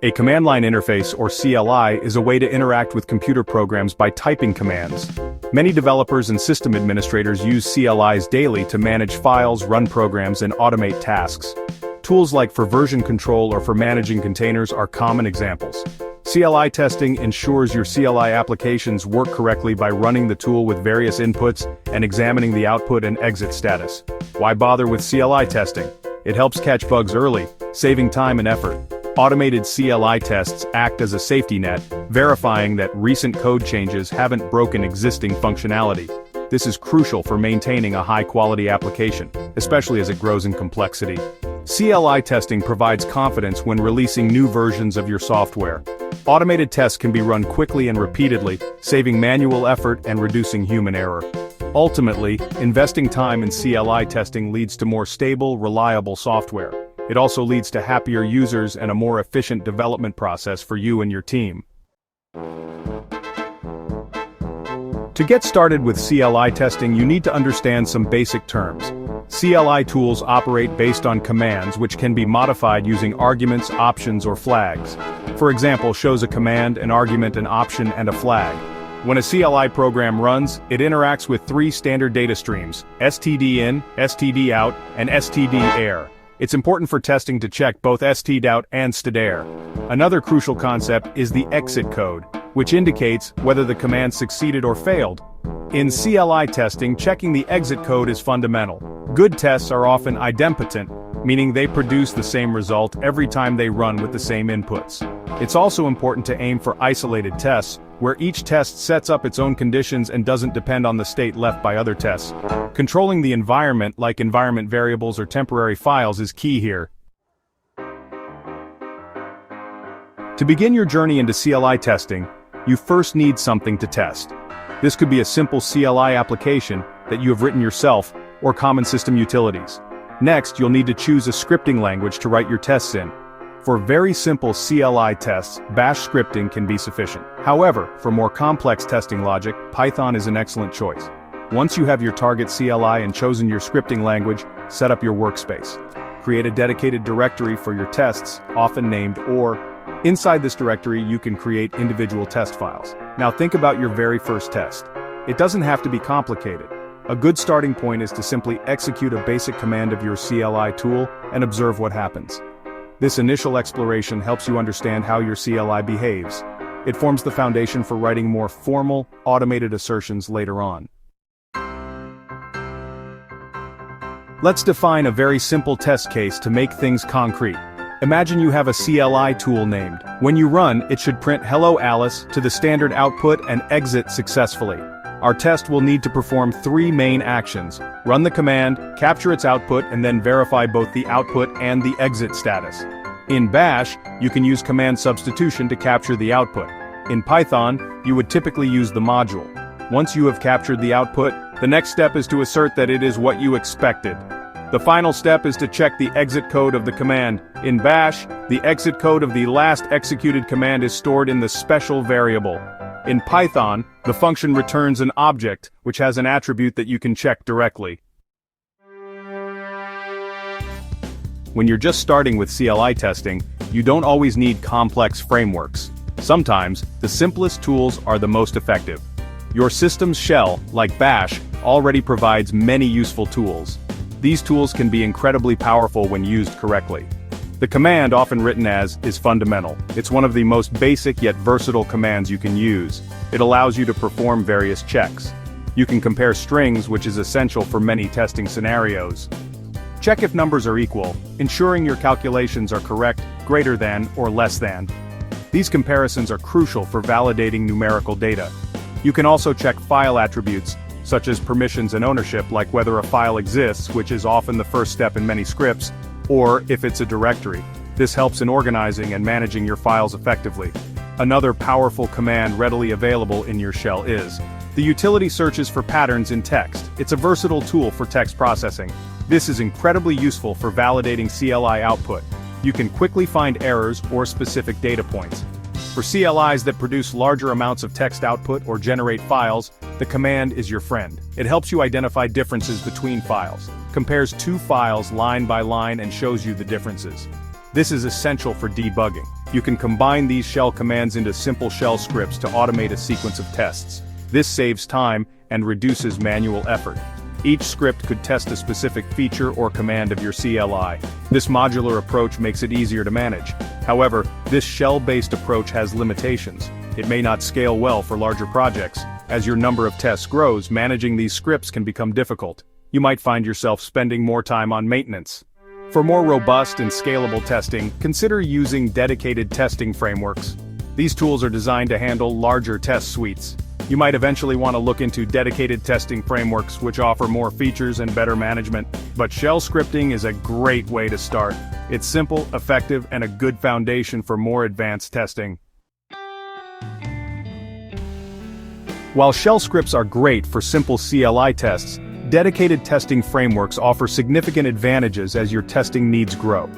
A command line interface, or CLI, is a way to interact with computer programs by typing commands. Many developers and system administrators use CLIs daily to manage files, run programs, and automate tasks. Tools like for version control or for managing containers are common examples. CLI testing ensures your CLI applications work correctly by running the tool with various inputs and examining the output and exit status. Why bother with CLI testing? It helps catch bugs early, saving time and effort. Automated CLI tests act as a safety net, verifying that recent code changes haven't broken existing functionality. This is crucial for maintaining a high-quality application, especially as it grows in complexity. CLI testing provides confidence when releasing new versions of your software. Automated tests can be run quickly and repeatedly, saving manual effort and reducing human error. Ultimately, investing time in CLI testing leads to more stable, reliable software. It also leads to happier users and a more efficient development process for you and your team. To get started with CLI testing, you need to understand some basic terms. CLI tools operate based on commands which can be modified using arguments, options, or flags. For example, shows a command, an argument, an option, and a flag. When a CLI program runs, it interacts with three standard data streams: stdin, stdout, and stdarr. It's important for testing to check both stdout and stdarr. Another crucial concept is the exit code, which indicates whether the command succeeded or failed. In CLI testing, checking the exit code is fundamental. Good tests are often idempotent, meaning they produce the same result every time they run with the same inputs. It's also important to aim for isolated tests, where each test sets up its own conditions and doesn't depend on the state left by other tests. Controlling the environment, like environment variables or temporary files, is key here. To begin your journey into CLI testing, you first need something to test. This could be a simple CLI application that you have written yourself, or common system utilities. Next, you'll need to choose a scripting language to write your tests in. For very simple CLI tests, Bash scripting can be sufficient. However, for more complex testing logic, Python is an excellent choice. Once you have your target CLI and chosen your scripting language, set up your workspace. Create a dedicated directory for your tests, often named OR. Inside this directory, you can create individual test files. Now think about your very first test. It doesn't have to be complicated. A good starting point is to simply execute a basic command of your CLI tool and observe what happens. This initial exploration helps you understand how your CLI behaves. It forms the foundation for writing more formal, automated assertions later on. Let's define a very simple test case to make things concrete. Imagine you have a CLI tool named. When you run, it should print "Hello Alice" to the standard output and exit successfully. Our test will need to perform three main actions: run the command, capture its output, and then verify both the output and the exit status. In Bash, you can use command substitution to capture the output. In Python, you would typically use the module. Once you have captured the output, the next step is to assert that it is what you expected. The final step is to check the exit code of the command. In Bash, the exit code of the last executed command is stored in the special variable. In Python, the function returns an object, which has an attribute that you can check directly. When you're just starting with CLI testing, you don't always need complex frameworks. Sometimes, the simplest tools are the most effective. Your system's shell, like Bash, already provides many useful tools. These tools can be incredibly powerful when used correctly. The command, often written as, is fundamental. It's one of the most basic yet versatile commands you can use. It allows you to perform various checks. You can compare strings, which is essential for many testing scenarios. Check if numbers are equal, ensuring your calculations are correct, greater than, or less than. These comparisons are crucial for validating numerical data. You can also check file attributes, such as permissions and ownership, like whether a file exists, which is often the first step in many scripts, or if it's a directory. This helps in organizing and managing your files effectively. Another powerful command readily available in your shell is the utility searches for patterns in text. It's a versatile tool for text processing. This is incredibly useful for validating CLI output. You can quickly find errors or specific data points. For CLIs that produce larger amounts of text output or generate files, the command is your friend. It helps you identify differences between files, compares two files line by line, and shows you the differences. This is essential for debugging. You can combine these shell commands into simple shell scripts to automate a sequence of tests. This saves time and reduces manual effort. Each script could test a specific feature or command of your CLI. This modular approach makes it easier to manage. However, this shell-based approach has limitations. It may not scale well for larger projects. As your number of tests grows, managing these scripts can become difficult. You might find yourself spending more time on maintenance. For more robust and scalable testing, consider using dedicated testing frameworks. These tools are designed to handle larger test suites. You might eventually want to look into dedicated testing frameworks which offer more features and better management, but shell scripting is a great way to start. It's simple, effective, and a good foundation for more advanced testing. While shell scripts are great for simple CLI tests, dedicated testing frameworks offer significant advantages as your testing needs grow.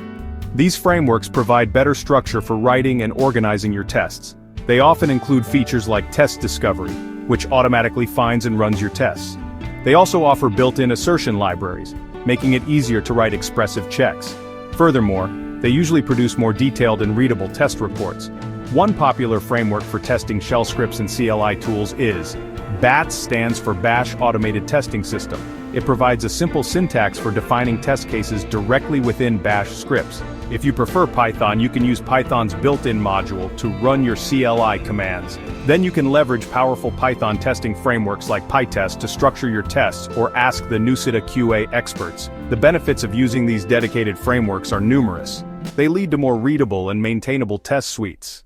These frameworks provide better structure for writing and organizing your tests. They often include features like test discovery, which automatically finds and runs your tests. They also offer built-in assertion libraries, making it easier to write expressive checks. Furthermore, they usually produce more detailed and readable test reports. One popular framework for testing shell scripts and CLI tools is BATS, stands for Bash Automated Testing System. It provides a simple syntax for defining test cases directly within Bash scripts. If you prefer Python, you can use Python's built-in module to run your CLI commands. Then you can leverage powerful Python testing frameworks like PyTest to structure your tests or ask the NUCIDA QA experts. The benefits of using these dedicated frameworks are numerous. They lead to more readable and maintainable test suites.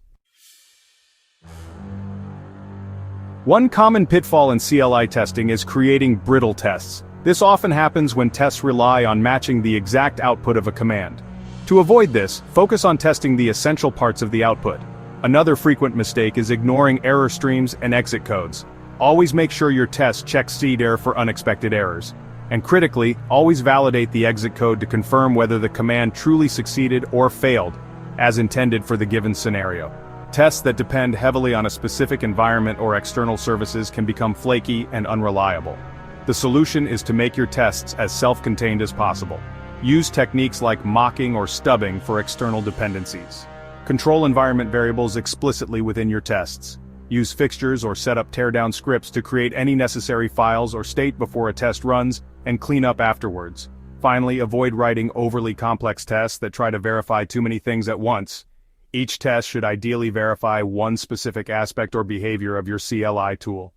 One common pitfall in CLI testing is creating brittle tests. This often happens when tests rely on matching the exact output of a command. To avoid this, focus on testing the essential parts of the output. Another frequent mistake is ignoring error streams and exit codes. Always make sure your test checks CDER for unexpected errors. And critically, always validate the exit code to confirm whether the command truly succeeded or failed, as intended for the given scenario. Tests that depend heavily on a specific environment or external services can become flaky and unreliable. The solution is to make your tests as self-contained as possible. Use techniques like mocking or stubbing for external dependencies. Control environment variables explicitly within your tests. Use fixtures or set up teardown scripts to create any necessary files or state before a test runs, and clean up afterwards. Finally, avoid writing overly complex tests that try to verify too many things at once. Each test should ideally verify one specific aspect or behavior of your CLI tool.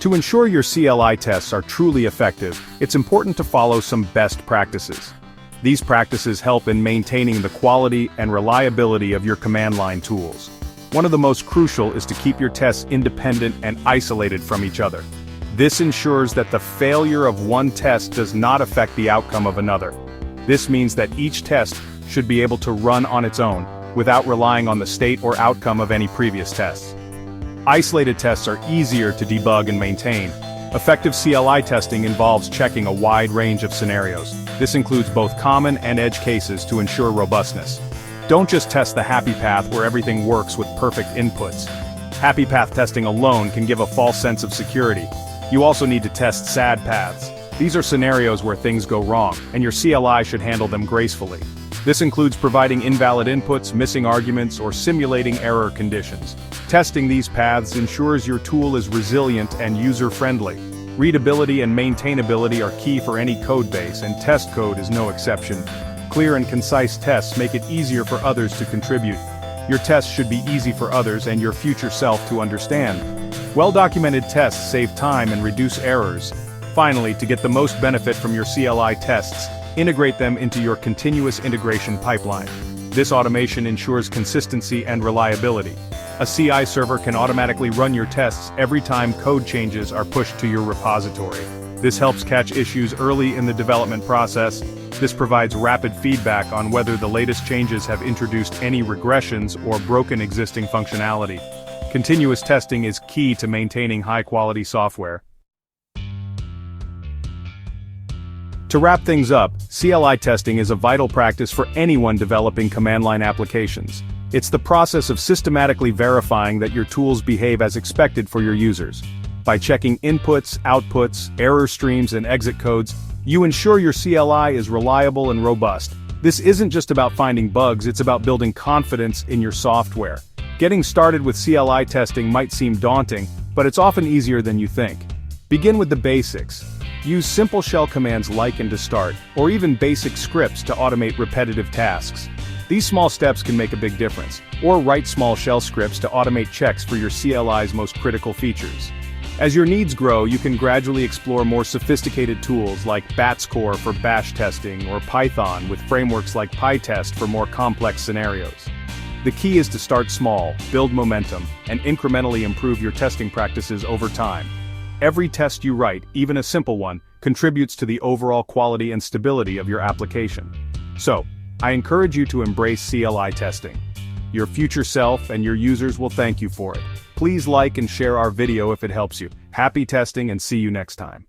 To ensure your CLI tests are truly effective, it's important to follow some best practices. These practices help in maintaining the quality and reliability of your command line tools. One of the most crucial is to keep your tests independent and isolated from each other. This ensures that the failure of one test does not affect the outcome of another. This means that each test should be able to run on its own, without relying on the state or outcome of any previous tests. Isolated tests are easier to debug and maintain. Effective CLI testing involves checking a wide range of scenarios. This includes both common and edge cases to ensure robustness. Don't just test the happy path where everything works with perfect inputs. Happy path testing alone can give a false sense of security. You also need to test sad paths. These are scenarios where things go wrong, and your CLI should handle them gracefully. This includes providing invalid inputs, missing arguments, or simulating error conditions. Testing these paths ensures your tool is resilient and user-friendly. Readability and maintainability are key for any code base, and test code is no exception. Clear and concise tests make it easier for others to contribute. Your tests should be easy for others and your future self to understand. Well-documented tests save time and reduce errors. Finally, to get the most benefit from your CLI tests, integrate them into your continuous integration pipeline. This automation ensures consistency and reliability. A CI server can automatically run your tests every time code changes are pushed to your repository. This helps catch issues early in the development process. This provides rapid feedback on whether the latest changes have introduced any regressions or broken existing functionality. Continuous testing is key to maintaining high-quality software. To wrap things up, CLI testing is a vital practice for anyone developing command line applications. It's the process of systematically verifying that your tools behave as expected for your users. By checking inputs, outputs, error streams, and exit codes, you ensure your CLI is reliable and robust. This isn't just about finding bugs, it's about building confidence in your software. Getting started with CLI testing might seem daunting, but it's often easier than you think. Begin with the basics. Use simple shell commands like and to start, or even basic scripts to automate repetitive tasks. These small steps can make a big difference. Or write small shell scripts to automate checks for your CLI's most critical features. As your needs grow, you can gradually explore more sophisticated tools like BatsCore for bash testing or Python with frameworks like PyTest for more complex scenarios. The key is to start small, build momentum, and incrementally improve your testing practices over time. Every test you write, even a simple one, contributes to the overall quality and stability of your application. So, I encourage you to embrace CLI testing. Your future self and your users will thank you for it. Please like and share our video if it helps you. Happy testing and see you next time.